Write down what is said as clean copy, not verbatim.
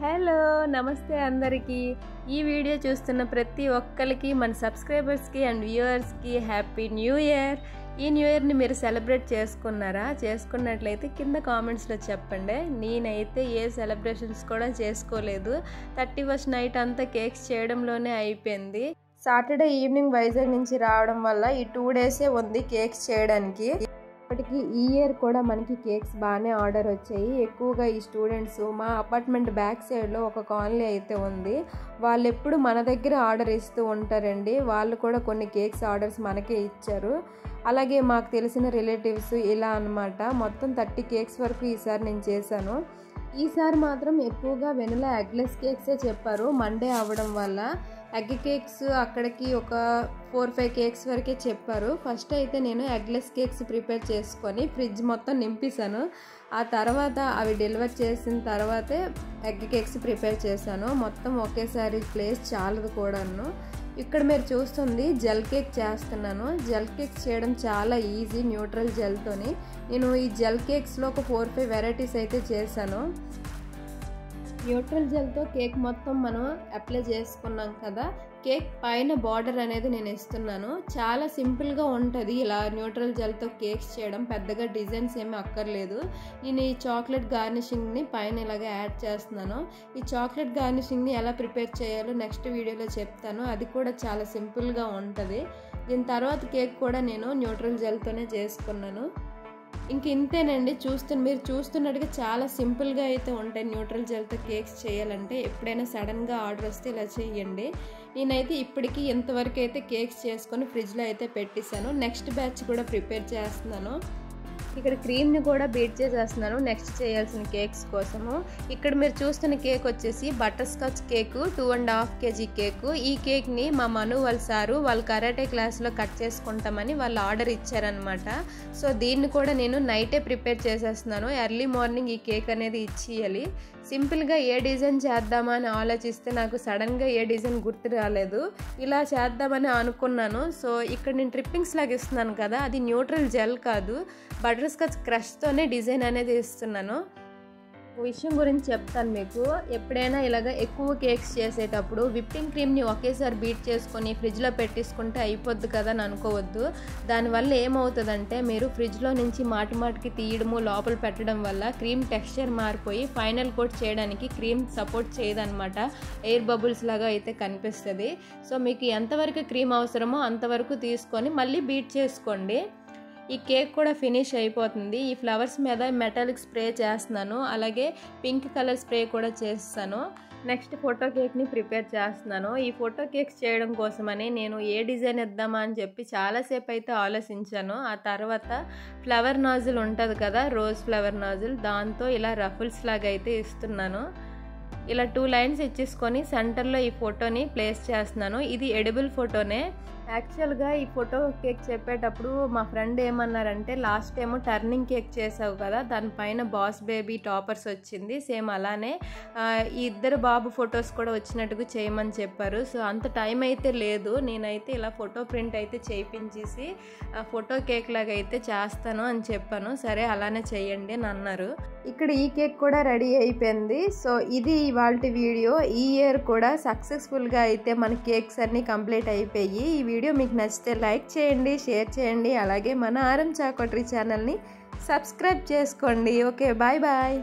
Hello నమస్తే అందరికీ ఈ వీడియో చూస్తున్న ప్రతి ఒక్కరికి మన సబ్స్క్రైబర్స్కి అండ్ వ్యూవర్స్కి హ్యాపీ న్యూ ఇయర్. ఈ న్యూ ఇయర్ని మీరు సెలబ్రేట్ చేసుకున్నారా? చేసుకున్నట్లయితే కింద కామెంట్స్లో చెప్పండి. నేనైతే ఏ సెలబ్రేషన్స్ కూడా చేసుకోలేదు. 31st నైట్ అంతా కేక్స్ చేయడంలోనే అయిపోయింది. సాటర్డే ఈవినింగ్ వైజాగ్ నుంచి రావడం వల్ల ఈ 2 డేసే ఉంది కేక్స్ చేయడానికి. ఇప్పటికి ఈ ఇయర్ కూడా మనకి కేక్స్ బాగానే ఆర్డర్ వచ్చాయి. ఎక్కువగా ఈ స్టూడెంట్స్ మా అపార్ట్మెంట్ బ్యాక్ సైడ్లో ఒక కాలనీ అయితే ఉంది. వాళ్ళు ఎప్పుడు మన దగ్గర ఆర్డర్ ఇస్తూ ఉంటారండి. వాళ్ళు కూడా కొన్ని కేక్స్ ఆర్డర్స్ మనకే ఇచ్చారు. అలాగే మాకు తెలిసిన రిలేటివ్స్ ఇలా అన్నమాట. మొత్తం 30 కేక్స్ వరకు ఈసారి నేను చేశాను. ఈసారి మాత్రం ఎక్కువగా వెనిలా ఎగ్లెస్ కేక్సే చెప్పారు. మండే అవ్వడం వల్ల ఎగ్ కేక్స్ అక్కడికి ఒక 4-5 కేక్స్ వరకే చెప్పారు. ఫస్ట్ అయితే నేను ఎగ్లెస్ కేక్స్ ప్రిపేర్ చేసుకొని ఫ్రిడ్జ్ మొత్తం నింపేశాను. ఆ తర్వాత అవి డెలివర్ చేసిన తర్వాతే ఎగ్ కేక్స్ ప్రిపేర్ చేశాను. మొత్తం ఒకేసారి ప్లేస్ చాలదు కూడాను. ఇక్కడ మీరు చూస్తుంది జెల్ కేక్ చేస్తున్నాను. జెల్ కేక్స్ చేయడం చాలా ఈజీ న్యూట్రల్ జెల్తోని. నేను ఈ జెల్ కేక్స్లో ఒక 4-5 వెరైటీస్ అయితే చేశాను. న్యూట్రల్ జెల్తో కేక్ మొత్తం మనం అప్లై చేసుకున్నాం కదా, కేక్ పైన బార్డర్ అనేది నేను ఇస్తున్నాను. చాలా సింపుల్గా ఉంటుంది ఇలా న్యూట్రల్ జెల్తో కేక్స్ చేయడం. పెద్దగా డిజైన్స్ ఏమీ అక్కర్లేదు. నేను ఈ చాక్లెట్ గార్నిషింగ్ని పైన ఇలాగ యాడ్ చేస్తున్నాను. ఈ చాక్లెట్ గార్నిషింగ్ని ఎలా ప్రిపేర్ చేయాలో నెక్స్ట్ వీడియోలో చెప్తాను. అది కూడా చాలా సింపుల్గా ఉంటుంది. దీని తర్వాత కేక్ కూడా నేను న్యూట్రల్ జెల్తోనే చేసుకున్నాను. ఇంక ఇంతేనండి. మీరు చూస్తున్నట్టుగా చాలా సింపుల్గా అయితే ఉంటాయి న్యూట్రల్ జెల్తో కేక్స్ చేయాలంటే. ఎప్పుడైనా సడన్గా ఆర్డర్ వస్తే ఇలా చేయండి. నేనైతే ఇప్పటికీ ఇంతవరకు అయితే కేక్స్ చేసుకొని ఫ్రిడ్జ్లో అయితే పెట్టేశాను. నెక్స్ట్ బ్యాచ్ కూడా ప్రిపేర్ చేస్తున్నాను. ఇక్కడ క్రీమ్ని కూడా బీట్ చేసేస్తున్నాను నెక్స్ట్ చేయాల్సిన కేక్స్ కోసము. ఇక్కడ మీరు చూస్తున్న కేక్ వచ్చేసి butter scotch cake, 2.5 kg cake. ఈ కేక్ని మా మను వాళ్ళ సారు వాళ్ళ కరాటే క్లాస్లో కట్ చేసుకుంటామని వాళ్ళు ఆర్డర్ ఇచ్చారనమాట. సో దీన్ని కూడా నేను నైటే ప్రిపేర్ చేసేస్తున్నాను. ఎర్లీ మార్నింగ్ ఈ కేక్ అనేది ఇచ్చేయాలి. సింపుల్గా ఏ డిజైన్ చేద్దామా అని ఆలోచిస్తే నాకు సడన్గా ఏ డిజైన్ గుర్తు రాలేదు. ఇలా చేద్దామని అనుకున్నాను. సో ఇక్కడ నేను ట్రిప్పింగ్స్ లాగా ఇస్తున్నాను కదా, అది న్యూట్రల్ జెల్ కాదు, బటర్ స్కాచ్ క్రష్తోనే డిజైన్ అనేది ఇస్తున్నాను. విషయం గురించి చెప్తాను మీకు. ఎప్పుడైనా ఇలాగ ఎక్కువ కేక్స్ చేసేటప్పుడు విప్పింగ్ క్రీమ్ని ఒకేసారి బీట్ చేసుకొని ఫ్రిడ్జ్లో పెట్టేసుకుంటే అయిపోద్ది కదా అని అనుకోవద్దు. దానివల్ల ఏమవుతుందంటే మీరు ఫ్రిడ్జ్లో నుంచి మాటికి తీయడము లోపల పెట్టడం వల్ల క్రీమ్ టెక్స్చర్ మారిపోయి ఫైనల్ కోట్ చేయడానికి క్రీమ్ సపోర్ట్ చేయదన్నమాట. ఎయిర్ బబుల్స్ లాగా అయితే కనిపిస్తుంది. సో మీకు ఎంతవరకు క్రీమ్ అవసరమో అంతవరకు తీసుకొని మళ్ళీ బీట్ చేసుకోండి. ఈ కేక్ కూడా ఫినిష్ అయిపోతుంది. ఈ ఫ్లవర్స్ మీద మెటాలిక్ స్ప్రే చేస్తున్నాను. అలాగే పింక్ కలర్ స్ప్రే కూడా చేస్తాను. నెక్స్ట్ ఫోటో కేక్ని ప్రిపేర్ చేస్తున్నాను. ఈ ఫోటో కేక్స్ చేయడం కోసమని నేను ఏ డిజైన్ ఇద్దామా అని చెప్పి చాలాసేపు అయితే ఆలోచించాను. ఆ తర్వాత ఫ్లవర్ నాజిల్ ఉంటుంది కదా, రోజ్ ఫ్లవర్ నాజిల్, దాంతో ఇలా రఫుల్స్ లాగా అయితే ఇస్తున్నాను. ఇలా 2 లైన్స్ ఇచ్చేసుకొని సెంటర్లో ఈ ఫోటోని ప్లేస్ చేస్తున్నాను. ఇది ఎడిబుల్ ఫోటోనే. యాక్చువల్గా ఈ ఫోటో కేక్ చెప్పేటప్పుడు మా ఫ్రెండ్ ఏమన్నారంటే, లాస్ట్ టైం టర్నింగ్ కేక్ చేసావు కదా, దానిపైన బాస్ బేబీ టాపర్స్ వచ్చింది, సేమ్ అలానే ఈ ఇద్దరు బాబు ఫొటోస్ కూడా వచ్చినట్టుగా చేయమని చెప్పారు. సో అంత టైం అయితే లేదు. నేనైతే ఇలా ఫోటో ప్రింట్ అయితే చేయించేసి ఫోటో కేక్ లాగా అయితే చేస్తాను అని చెప్పాను. సరే అలానే చేయండి అని అన్నారు. ఇక్కడ ఈ కేక్ కూడా రెడీ అయిపోయింది. సో ఇది ఇవాళ వీడియో. ఈ ఇయర్ కూడా సక్సెస్ఫుల్గా అయితే మన కేక్స్ అన్నీ కంప్లీట్ అయిపోయి. ఈ వీడియో మీకు నచ్చితే లైక్ చేయండి, షేర్ చేయండి. అలాగే మన ఆర్ఎం చాకోటరీ ఛానల్ని సబ్స్క్రైబ్ చేసుకోండి. Okay, bye bye.